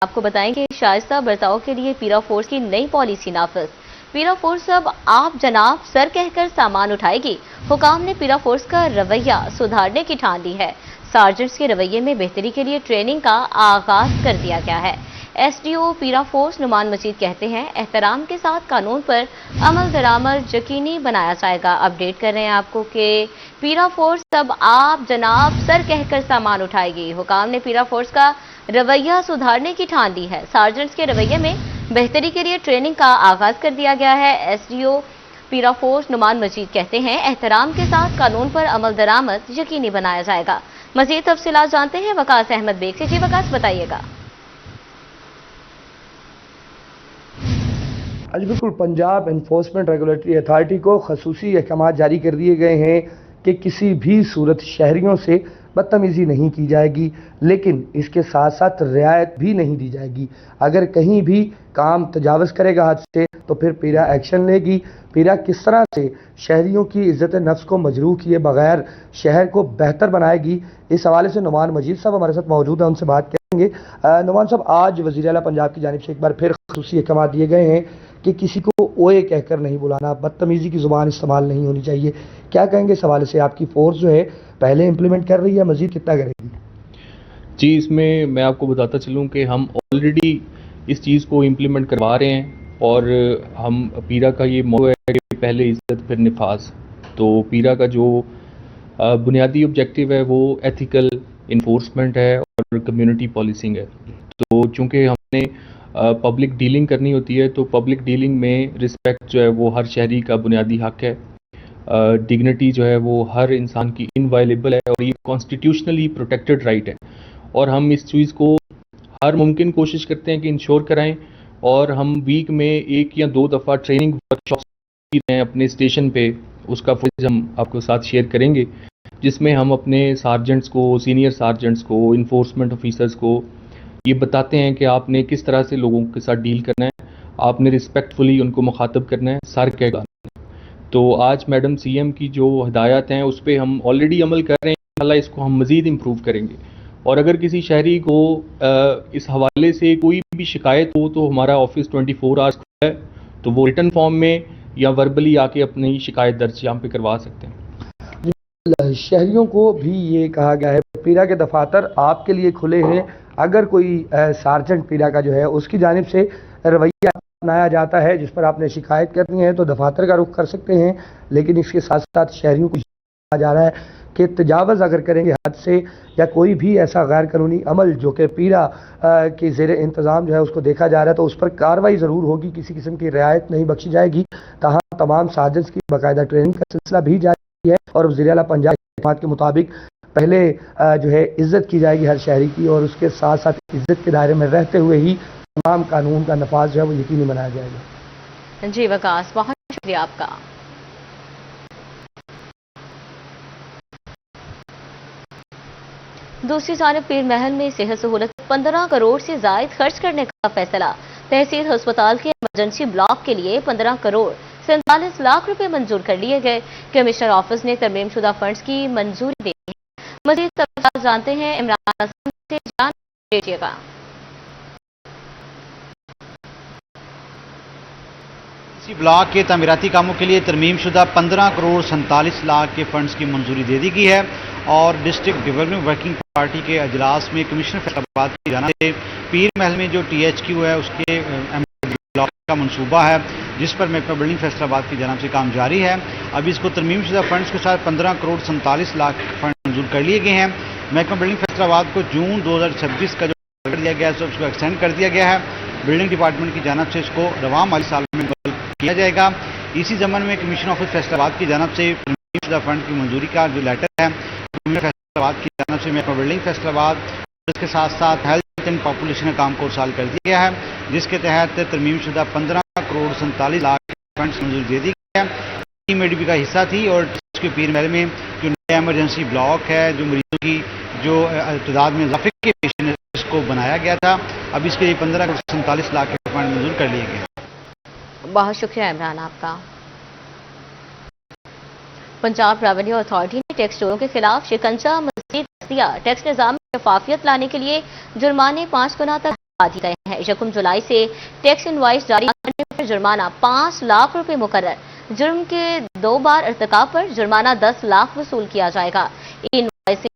آپ کو بتائیں کہ شائستہ برتاؤ کے لیے پیرا فورس کی نئی پالیسی نافذ۔ پیرا فورس اب آپ جناب سر کہہ کر سامان اٹھائے گی۔ حکام نے پیرا فورس کا رویہ سدھارنے کی ٹھان لی ہے۔ سارجنٹس کے رویے میں بہتری کے لیے ٹریننگ کا آغاز کر دیا گیا ہے۔ ایس ڈی او پیرا فورس نعمان مجید کہتے ہیں احترام کے ساتھ قانون پر عمل درآمد یقینی بنایا جائے گا۔ اپڈیٹ کر رہے ہیں آپ کو کہ پیرا فورس اب آپ جناب سر کہہ کر سامان اٹھائے گی۔ حکام نے پیرا فورس کا رویہ سدھارنے کی ٹھان لی ہے۔ سارجنٹس کے رویے میں بہتری کے لیے ٹریننگ کا آغاز کر دیا گیا ہے۔ ایس ڈی او پیرا فورس نعمان مجید کہتے ہیں احترام کے ساتھ قانون پر عمل درآمد یقینی بنایا جائے گا۔ مزید تفصیلات جانتے ہیں وقاص احمد بیگ سے۔ جی وقاص بتائیے گا۔ آج بالکل پنجاب انفورسمنٹ ریگولیٹری اتھارٹی کو خصوصی احکامات جاری کر دیے گئے ہیں کہ کسی بھی صورت شہریوں سے بدتمیزی نہیں کی جائے گی، لیکن اس کے ساتھ ساتھ رعایت بھی نہیں دی جائے گی۔ اگر کہیں بھی کام تجاوز کرے گا حد سے تو پھر پیرا ایکشن لے گی۔ پیرا کس طرح سے شہریوں کی عزت نفس کو مجروح کیے بغیر شہر کو بہتر بنائے گی، اس حوالے سے نعمان مجید صاحب ہمارے ساتھ موجود ہیں، ان سے بات کریں گے۔ نعمان صاحب، آج وزیر اعلیٰ پنجاب کی جانب سے ایک بار پھر خصوصی احکامات دیے گئے ہیں کہ کسی کو اوئے کہہ کر نہیں بلانا، بدتمیزی کی زبان استعمال نہیں ہونی چاہیے۔ کیا کہیں گے اس حوالے سے؟ آپ کی فورس جو ہے پہلے امپلیمنٹ کر رہی ہے، مزید کتنا کرے گی؟ جی، اس میں آپ کو بتاتا چلوں کہ ہم آلریڈی اس چیز کو امپلیمنٹ کروا رہے ہیں، اور ہم پیرا کا یہ موضوع ہے کہ پہلے عزت پھر نفاذ۔ تو پیرا کا جو بنیادی آبجیکٹیو ہے وہ ایتھیکل انفورسمنٹ ہے اور کمیونٹی پالیسنگ ہے۔ تو چونکہ ہم نے پبلک ڈیلنگ کرنی ہوتی ہے، تو پبلک ڈیلنگ میں رسپیکٹ جو ہے وہ ہر شہری کا بنیادی حق ہے۔ ڈگنیٹی جو ہے وہ ہر انسان کی انوائلیبل ہے اور یہ کانسٹیٹیوشنلی پروٹیکٹڈ رائٹ ہے، اور ہم اس چیز کو ہر ممکن کوشش کرتے ہیں کہ انشور کرائیں، اور ہم ویک میں 1 یا 2 دفعہ ٹریننگ ورکشاپس رہے ہیں اپنے اسٹیشن پہ۔ اس کا فوٹیج ہم آپ کو ساتھ شیئر کریں گے، جس میں ہم اپنے سارجنٹس کو، سینئر سارجنٹس کو، انفورسمنٹ آفیسرز کو یہ بتاتے ہیں کہ آپ نے کس طرح سے لوگوں کے ساتھ ڈیل کرنا ہے، آپ نے رسپیکٹفلی ان کو مخاطب کرنا ہے، سر کہہ کر۔ تو آج میڈم سی ایم کی جو ہدایات ہیں اس پہ ہم آلریڈی عمل کر رہے ہیں، انشاءاللہ اس کو ہم مزید امپروو کریں گے۔ اور اگر کسی شہری کو اس حوالے سے کوئی بھی شکایت ہو تو ہمارا آفس 24 آورس کھلا ہے، تو وہ ریٹن فارم میں یا وربلی آ کے اپنی شکایت درج یہاں پہ کروا سکتے ہیں۔ شہریوں کو بھی یہ کہا گیا ہے پیرا کے دفاتر آپ کے لیے کھلے ہیں، اگر کوئی سارجنٹ پیرا کا جو ہے اس کی جانب سے رویہ اپنایا جاتا ہے جس پر آپ نے شکایت کرنی ہے تو دفاتر کا رخ کر سکتے ہیں، لیکن اس کے ساتھ ساتھ شہریوں کو کہا جا رہا ہے کہ تجاوز اگر کریں گے حد سے یا کوئی بھی ایسا غیر قانونی عمل جو کہ پیرا کے زیر انتظام جو ہے اس کو دیکھا جا رہا ہے تو اس پر کارروائی ضرور ہوگی، کسی قسم کی رعایت نہیں بخشی جائے گی۔ تاہم تمام سارجنٹس کی باقاعدہ ٹریننگ کا سلسلہ بھی جاری ہے، اور وزیر اعلیٰ پنجاب کے مطابق پہلے جو ہے عزت کی جائے گی ہر شہری کی، اور اس کے ساتھ ساتھ عزت کے دائرے میں رہتے ہوئے ہی تمام قانون کا نفاذ جو ہے وہ یقینی بنایا جائے گا۔ جی وقاص، بہت شکریہ آپ کا۔ دوسری جانب پیر محل میں صحت سہولت 15 کروڑ سے زائد خرچ کرنے کا فیصلہ۔ تحصیل ہسپتال کے ایمرجنسی بلاک کے لیے 15 کروڑ 47 لاکھ روپے منظور کر لیے گئے۔ کمشنر آفس نے ترمیم شدہ فنڈز کی منظوری دے دی ہے۔ مزید تفصیلات جانتے ہیں عمران حسن سے، جان دیجیے گا۔ اسی بلاک کے تعمیراتی کاموں کے لیے ترمیم شدہ 15 کروڑ 47 لاکھ کے فنڈز کی منظوری دے دی گئی ہے، اور ڈسٹرکٹ ڈیولپمنٹ ورکنگ پارٹی کے اجلاس میں کمشنر فیصل آباد کی جانب سے پیر محل میں جو ٹی ایچ کیو ہے اس کے بلاک کا منصوبہ ہے، جس پر محکمہ بلڈنگ فیصل آباد کی جانب سے کام جاری ہے۔ اب اس کو ترمیم شدہ فنڈز کے ساتھ 15 کروڑ 47 لاکھ فنڈ منظور کر لیے گئے ہیں۔ محکمہ بلڈنگ فیصل آباد کو جون 2026 کا جو ٹارگٹ دیا گیا ہے اس کو ایکسٹینڈ کر دیا گیا ہے۔ بلڈنگ ڈپارٹمنٹ کی جانب سے اس کو رواں مالی سال میں کیا جائے گا۔ اسی ضمن میں کمشن آفس فیصل آباد کی جانب سے ترمیم شدہ فنڈ کی منظوری کا جو لیٹر ہے فیصل آباد کی جانب سے محکمہ بلڈنگ فیصل آباد، اس کے ساتھ ساتھ ہیلتھ اینڈ پاپولیشن کا کام کو ارسال کر دیا گیا ہے، جس کے تحت ترمیم شدہ 15 کروڑ 47 لاکھ فنڈز منظوری دے دی گئی ہے۔ ٹیم ایڈی پی کا حصہ تھی، اور اس کے پیر محل میں جو نیا ایمرجنسی بلاک ہے جو مریضوں کی جو تعداد میں اضافے کے پیش نظر اس کو بنایا گیا تھا، اب اس کے لیے 15 کروڑ 47 لاکھ کے فنڈ منظور کر لیے گئے۔ بہت شکریہ عمران آپ کا۔ پنجاب ریونیو اتھارٹی نے ٹیکس چوروں کے خلاف شکنجہ مزید کر دیا۔ ٹیکس نظام میں شفافیت لانے کے لیے جرمانے 5 گنا تک दिए गए हैं। 1 जुलाई से टैक्स इनवॉइस जारी करने पर जुर्माना 5 लाख रुपए मुकर्रर। जुर्म के 2 बार इर्तिकाब पर जुर्माना 10 लाख वसूल किया जाएगा। इनवॉइसिंग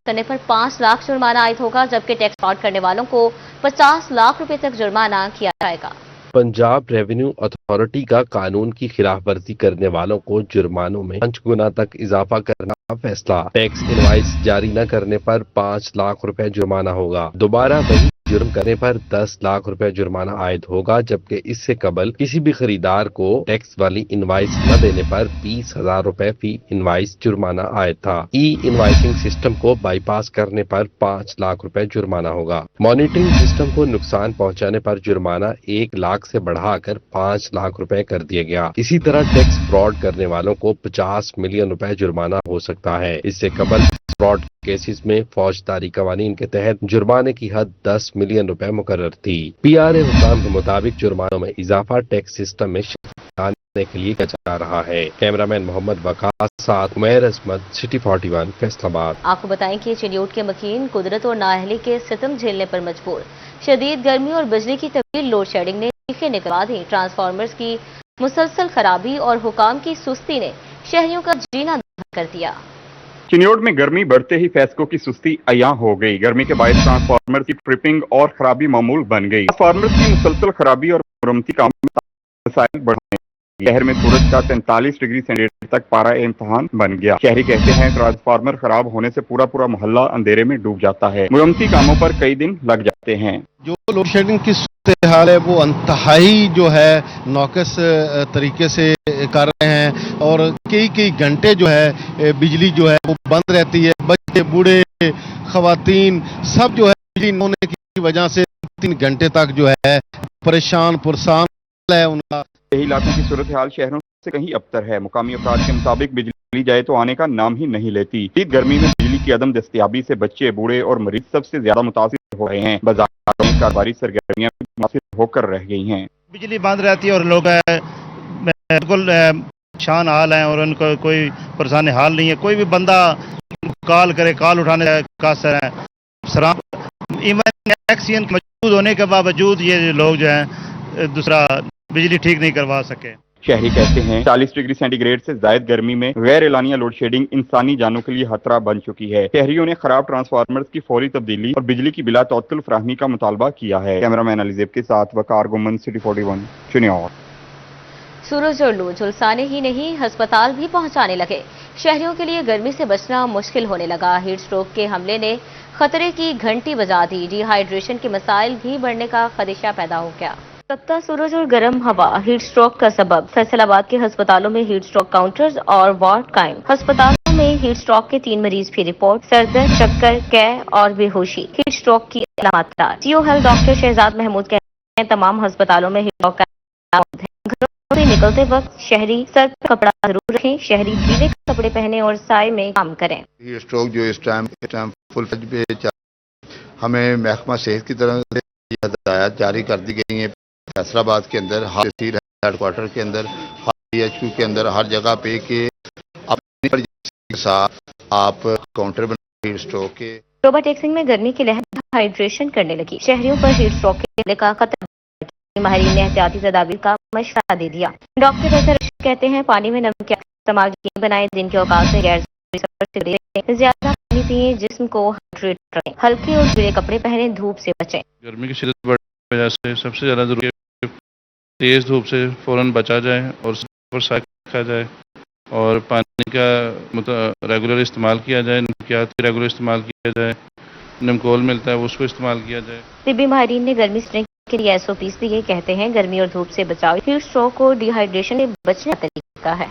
करने पर 5 लाख जुर्माना आयद होगा, जबकि टैक्स फ्रॉड करने वालों को 50 लाख रुपए तक जुर्माना किया जाएगा। पंजाब रेवेन्यू अथॉरिटी का कानून की खिलाफ वर्जी करने वालों को जुर्मानों में 5 गुना तक इजाफा करना का फैसला। टैक्स इनवाइस जारी न करने पर 5 लाख रुपए जुर्माना होगा। दोबारा वही जुर्म करने पर 10 लाख रुपए जुर्माना आयद होगा, जबकि इससे कबल किसी भी खरीदार को टैक्स वाली इनवाइस न देने पर 20,000 रुपए फी इनवाइस जुर्माना आयद था। ई इनवाइसिंग सिस्टम को बाईपास करने पर 5 लाख रुपए जुर्माना होगा। मॉनिटरिंग सिस्टम को नुकसान पहुंचाने पर जुर्माना 1 लाख से बढ़ाकर 5 लाख रुपए कर दिया गया। इसी तरह टैक्स फ्रॉड करने वालों को 50 मिलियन रुपए जुर्माना हो सकता है। इससे कबल फ्रॉड केसेस में फौजदारी कवानीन के तहत जुर्माने की हद 10 मिलियन रुपए मुकर्रर थी। पीआरए हुकाम के मुताबिक जुर्मानों में इजाफा टैक्स सिस्टम में लाने के लिए किया जा रहा है। कैमरामैन मोहम्मद वकास साथ उमैर अहमद, सिटी 41, फैसलाबाद। आपको बताएं कि चिन्योट के मकीन कुदरत और नाअहली के सितम झेलने पर मजबूर। शदीद गर्मी और बिजली की तवील लोड शेडिंग ने चीखें निकलवा दी। ट्रांसफार्मर्स की मुसलसल खराबी और हुकाम की सुस्ती ने शहरियों का जीना दुभर कर दिया। चिन्योट में गर्मी बढ़ते ही फैसकों की सुस्ती अयां हो गई। गर्मी के बायस ट्रांसफार्मर की ट्रिपिंग और खराबी मामूल बन गई। ट्रांसफार्मर की मुसलसल खराबी और मरम्मती काम में मसाइल बढ़ गए। शहर में सूरज का 43 डिग्री सेंटीग्रेड तक पारा इम्तहान बन गया। शहरी कहते हैं ट्रांसफार्मर खराब होने से पूरा पूरा मोहल्ला अंधेरे में डूब जाता है। मरम्मती कामों पर कई दिन लग जाते हैं। जो लोड शेडिंग की सूरत हाल है वो इंतहाई जो है नाक़िस तरीके से कर रहे हैं और कई घंटे जो है बिजली जो है वो बंद रहती है। बच्चे, बूढ़े, खवातीन सब जो है बिजली न होने की वजह से 3 घंटे तक जो है परेशान पुरसान है उनका। यही इलाकों की सूरत हाल शहरों से कहीं अबतर है। मुकामी अफराद के मुताबिक बिजली जाए तो आने का नाम ही नहीं लेती। शदीद गर्मी में बिजली की अदम दस्तयाबी से बच्चे, बूढ़े और मरीज सबसे ज्यादा मुतासिर हो रहे हैं। बाजारों में कारोबारी सरगर्मियां मुतासिर होकर रह गई हैं। बिजली बंद रहती है और लोग बिल्कुल परेशान हाल हैं और उनको कोई परेशानी हाल नहीं है। कोई भी बंदा कॉल करे, कॉल उठाने का सर है। इवन एक्सीडेंट मौजूद होने के बावजूद ये लोग जो हैं दूसरा बिजली ठीक नहीं करवा सके। शहरी कहते हैं 40 डिग्री सेंटीग्रेड से ज्यादा गर्मी में गैर एलानिया लोड शेडिंग इंसानी जानों के लिए खतरा बन चुकी है। शहरियों ने खराब ट्रांसफार्मर्स की फौरी तब्दीली और बिजली की बिला तौत्तुल फराहमी का मुतालबा किया है। कैमरामैन अलीजेब के साथ वकार गुमन, सिटी 41, चिन्योट। सूरज और लू झुलसाने ही नहीं, अस्पताल भी पहुंचाने लगे। शहरियों के लिए गर्मी से बचना मुश्किल होने लगा। हीट स्ट्रोक के हमले ने खतरे की घंटी बजा दी। डिहाइड्रेशन के मसाइल भी बढ़ने का खदशा पैदा हो गया। तपता सूरज और गर्म हवा हीट स्ट्रोक का सबब। फैसलाबाद के अस्पतालों में हीट स्ट्रोक काउंटर्स और वार्ड कायम। अस्पतालों में हीट स्ट्रोक के 3 मरीज भी रिपोर्ट। सरदर्द, चक्कर, कै और बेहोशी हीट स्ट्रोक की अलामत। CO health doctor Shahzad Mahmood कहते हैं तमाम अस्पतालों में हीट स्ट्रोक का है। घरों से निकलते वक्त शहरी सर पर कपड़ा जरूर रखें। शहरी गीले कपड़े पहने और साए में काम करें। हीट स्ट्रोक जो इस टाइम फुल पे हमें महकमा सेहत की तरफ से हिदायत जारी कर दी गई है। फैसलाबाद के अंदर हर हेडक्वार्टर के अंदर, हर PHQ के अंदर, हर जगह पे कि अपने साथ आप काउंटर बना हीट स्ट्रोक के। रोबा टेक्सिंग में गर्मी की लहर हाइड्रेशन करने लगी। शहरियों पर हीट स्ट्रोक के का खतरा। माहिरीन ने एहतियाती तदाबीर का मशवरा दे दिया। डॉक्टर असर कहते हैं पानी में नमक का इस्तेमाल बनाए। दिन के औकात में गैर ज्यादा पानी पिए, जिस्म को हाइड्रेट रखें। हल्के और गीले कपड़े पहने, धूप से बचें। गर्मी की शिद्दत बढ़ने की वजह से सबसे ज्यादा जरूरी है तेज धूप से फौरन बचा जाए और साफ रखा जाए और पानी का रेगुलर इस्तेमाल किया जाए। नमकियात का रेगुलर इस्तेमाल किया जाए। नमकोल मिलता है उसको इस्तेमाल किया जाए। तिब्बी माहिरीन ने गर्मी से के लिए SOPs दिए। कहते हैं गर्मी और धूप से बचाव हीट स्ट्रोक और डिहाइड्रेशन से बचने का तरीका है।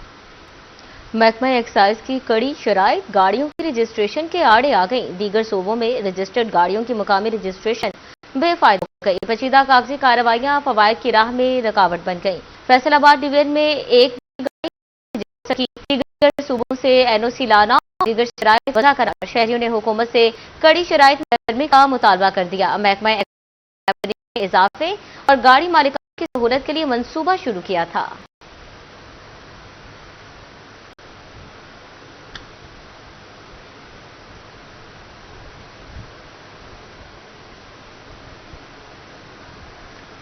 महकमा एक्साइज की कड़ी शराइत गाड़ियों की रजिस्ट्रेशन के आड़े आ गई। दीगर सूबों में रजिस्टर्ड गाड़ियों की मुकामी रजिस्ट्रेशन बेफायदा हो गई। पेचीदा कागजी कार्रवाइयां फवायद की राह में रुकावट बन गई। फैसलाबाद डिवीजन में एक गाड़ी दीगर सूबों से NOC लाना, दीगर शराइत वजह करार। शहरियों ने हुकूमत से कड़ी शराइत करने का मुतालबा कर दिया। महकमा ने इजाफे और गाड़ी मालिकान की सहूलत के लिए मंसूबा शुरू किया था।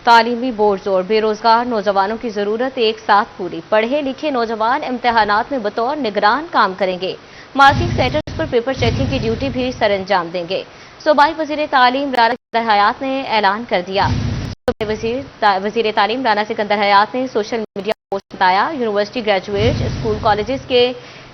तालीमी बोर्ड जोर, बेरोजगार नौजवानों की जरूरत एक साथ पूरी। पढ़े लिखे नौजवान इम्तिहानात में बतौर निगरान काम करेंगे। मार्किंग सेंटर्स पर पेपर चेकिंग की ड्यूटी भी सरअंजाम देंगे। सूबाई वजीर तालीम राना सिकंदर हयात ने ऐलान कर दिया। वजीर तालीम राना सिकंदर हयात ने सोशल मीडिया पोस्ट बताया, यूनिवर्सिटी ग्रेजुएट, स्कूल कॉलेजेस के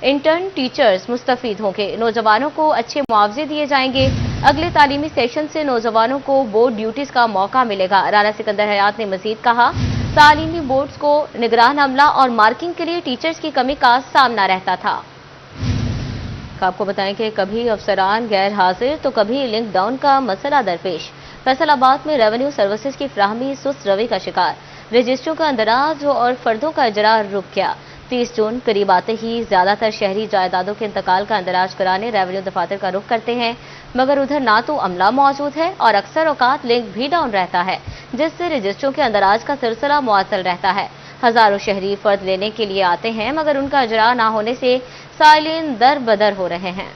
इंटर्न टीचर्स मुस्तफीद होंगे। नौजवानों को अच्छे मुआवजे दिए जाएंगे। अगले तालीमी सेशन से नौजवानों को बोर्ड ड्यूटीज का मौका मिलेगा। राना सिकंदर हयात ने मजीद कहा, तालीमी बोर्ड्स को निगरान अमला और मार्किंग के लिए टीचर्स की कमी का सामना रहता था। आपको बताएं कि कभी अफसरान गैर हाजिर तो कभी लिंक डाउन का मसला दरपेश। फैसलाबाद में रेवेन्यू सर्विसेज की फ्राहमी सुस्त रवि का शिकार। रजिस्ट्रियों का अंदराज और फर्दों का इजरा रुक गया। 30 जून करीब आते ही ज्यादातर शहरी जायदादों के इंतकाल का अंदराज कराने रेवेन्यू दफातर का रुख करते हैं, मगर उधर ना तो अमला मौजूद है और अक्सर औकात लिंक भी डाउन रहता है, जिससे रजिस्ट्रियों के अंदराज का सिलसिला मुअत्तल रहता है। हजारों शहरी फर्द लेने के लिए आते हैं, मगर उनका इजरा ना होने से साइलिन दर बदर हो रहे हैं।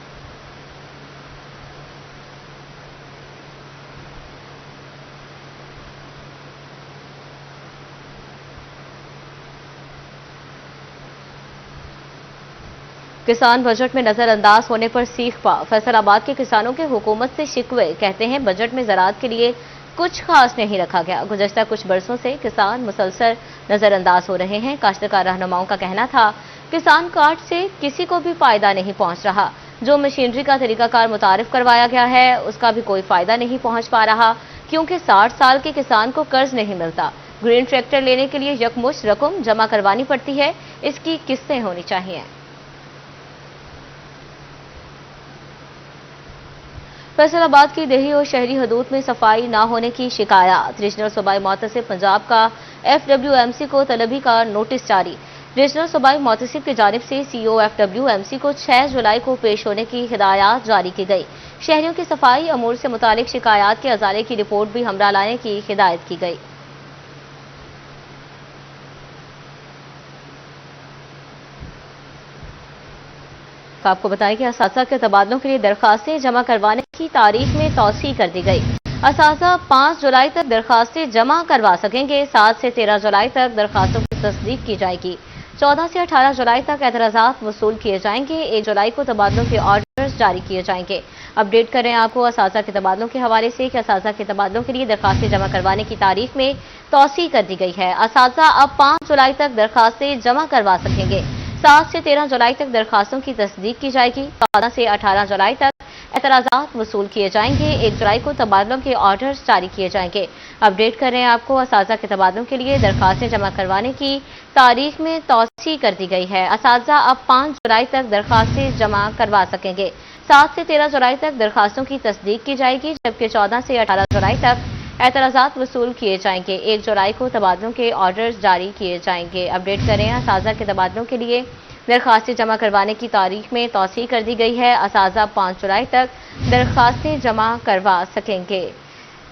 किसान बजट में नजरअंदाज होने पर सीख पा। फैसलाबाद के किसानों के हुकूमत से शिकवे, कहते हैं बजट में ज़राअत के लिए कुछ खास नहीं रखा गया। गुज़श्ता कुछ बरसों से किसान मुसलसल नजरअंदाज हो रहे हैं। काश्तकार रहनुमाओं का कहना था, किसान कार्ड से किसी को भी फायदा नहीं पहुंच रहा। जो मशीनरी का तरीकाकार मुतारिफ करवाया गया है उसका भी कोई फायदा नहीं पहुंच पा रहा, क्योंकि 60 साल के किसान को कर्ज नहीं मिलता। ग्रीन ट्रैक्टर लेने के लिए यकमुश्त रकम जमा करवानी पड़ती है। इसकी किस्तें होनी चाहिए। फैसलाबाद की देही और शहरी हदूद में सफाई न होने की शिकायत। रीजनल सूबाई मुतसिब पंजाब का FWMC को तलबी का नोटिस जारी। रीजनल सूबाई मुतसिब की जानिब से CO FWMC को 6 जुलाई को पेश होने की हिदायत जारी की गई। शहरियों की सफाई अमूर से मुतालिक शिकायत के अजाले की रिपोर्ट भी हमरा लाने की हिदायत की गई। आपको बताएं कि असातिज़ा के तबादलों के लिए दरखास्तें जमा करवाने की तारीख में तौसीह कर दी गई। असातिज़ा 5 जुलाई तक दरखास्तें जमा करवा सकेंगे। 7 से 13 जुलाई तक दरखास्तों की तस्दीक की जाएगी। 14 से 18 जुलाई तक एतराज़ात वसूल किए जाएंगे। 1 जुलाई को तबादलों के ऑर्डर्स जारी किए जाएंगे। अपडेट करें आपको असातिज़ा के तबादलों के हवाले से कि असातिज़ा के तबादलों के लिए दरखास्तें जमा करवाने की तारीख में तौसीह कर दी गई है। असातिज़ा अब 5 जुलाई तक दरखास्तें जमा करवा सकेंगे। 7 से 13 जुलाई तक दरखास्तों की तस्दीक की जाएगी। 14 से 18 जुलाई तक एतराज़ात वसूल किए जाएंगे। 1 जुलाई को तबादलों के ऑर्डर्स जारी किए जाएंगे। अपडेट कर रहे हैं आपको असातिज़ा के तबादलों के लिए दरखास्तें जमा करवाने की तारीख में तौसीह कर दी गई है। असातिज़ा अब 5 जुलाई तक दरखास्तें जमा करवा सकेंगे। 7 से 13 जुलाई तक दरखास्तों की तस्दीक की जाएगी, जबकि 14 से 18 जुलाई तक एतराज़ात वसूल किए जाएंगे। 1 जुलाई को तबादलों के ऑर्डर्स जारी किए जाएंगे। अपडेट करें असातिज़ा के तबादलों के लिए दरखास्तें जमा करवाने की तारीख में तौसीह कर दी गई है। असातिज़ा 5 जुलाई तक दरखास्तें जमा करवा सकेंगे।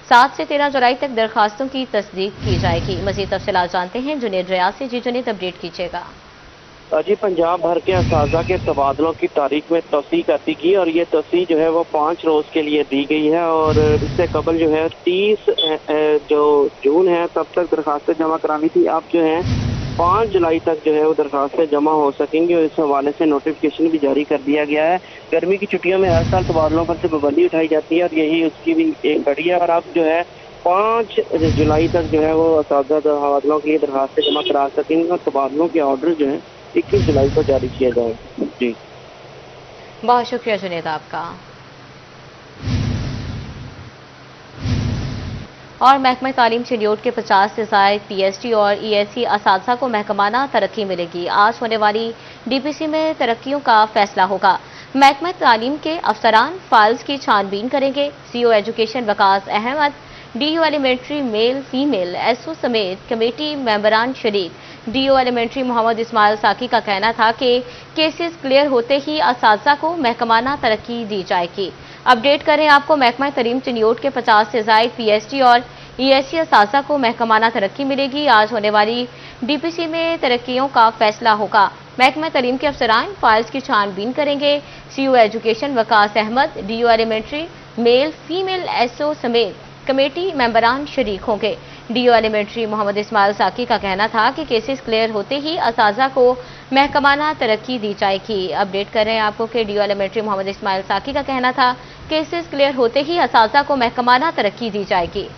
7 से 13 जुलाई तक दरखास्तों की तस्दीक की जाएगी। मज़ीद तफसीलात जानते हैं जुनेद रियाज से। जी जुनेद, अपडेट कीजिएगा। जी, पंजाब भर के असातिज़ा के तबादलों की तारीख में तौसीह कर दी गई और ये तौसीह जो है वो 5 रोज़ के लिए दी गई है और इससे कबल जो है 30 जो जून है तब तक दरखास्तें जमा करानी थी। अब जो है 5 जुलाई तक जो है वो दरखास्तें जमा हो सकेंगी और इस हवाले से नोटिफिकेशन भी जारी कर दिया गया है। गर्मी की छुट्टियों में हर साल तबादलों पर से पाबंदी उठाई जाती है और यही उसकी भी एक कड़ी है और अब जो है 5 जुलाई तक जो है वो असातिज़ा तबादलों के लिए दरखास्तें जमा करा सकेंगे और तबादलों के ऑर्डर जो है 21 जुलाई को जारी किया जाएगा। जी, बहुत शुक्रिया जुनेद आपका। और महकमा तालीम शेड्यूल के 50 से ज़ायद PhD और ESC असातिज़ा को महकमाना तरक्की मिलेगी। आज होने वाली DPC में तरक्कियों का फैसला होगा। महकमा तालीम के अफसरान फाइल्स की छानबीन करेंगे। CO education Waqas Ahmed, DO elementary male female SO समेत कमेटी मेंबरान शरीक। DO एलिमेंट्री मोहम्मद इस्माइल साकी का कहना था कि केसेस क्लियर होते ही असातिज़ा को महकमाना तरक्की दी जाएगी। अपडेट करें आपको महकमा तालीम चनियोट के 50 से ज़ायद PhD और ESC असातिज़ा को महकमाना तरक्की मिलेगी। आज होने वाली DPC में तरक्कियों का फैसला होगा। महकमा तालीम के अफसरान फाइल्स की छानबीन करेंगे। CO education Waqas Ahmed, DO elementary male female SO समेत کمیٹی ممبران شریک ہوں گے۔ ڈی او ایلیمنٹری محمد اسماعیل ساکی کا کہنا تھا کہ کیسز کلیئر ہوتے ہی اساتذہ کو محکمانہ ترقی دی جائے گی۔ اپڈیٹ کر رہے ہیں آپ کو کہ ڈی او ایلیمنٹری محمد اسماعیل ساکی کا کہنا تھا کیسز کلیئر ہوتے ہی اساتذہ کو محکمانہ ترقی دی جائے گی۔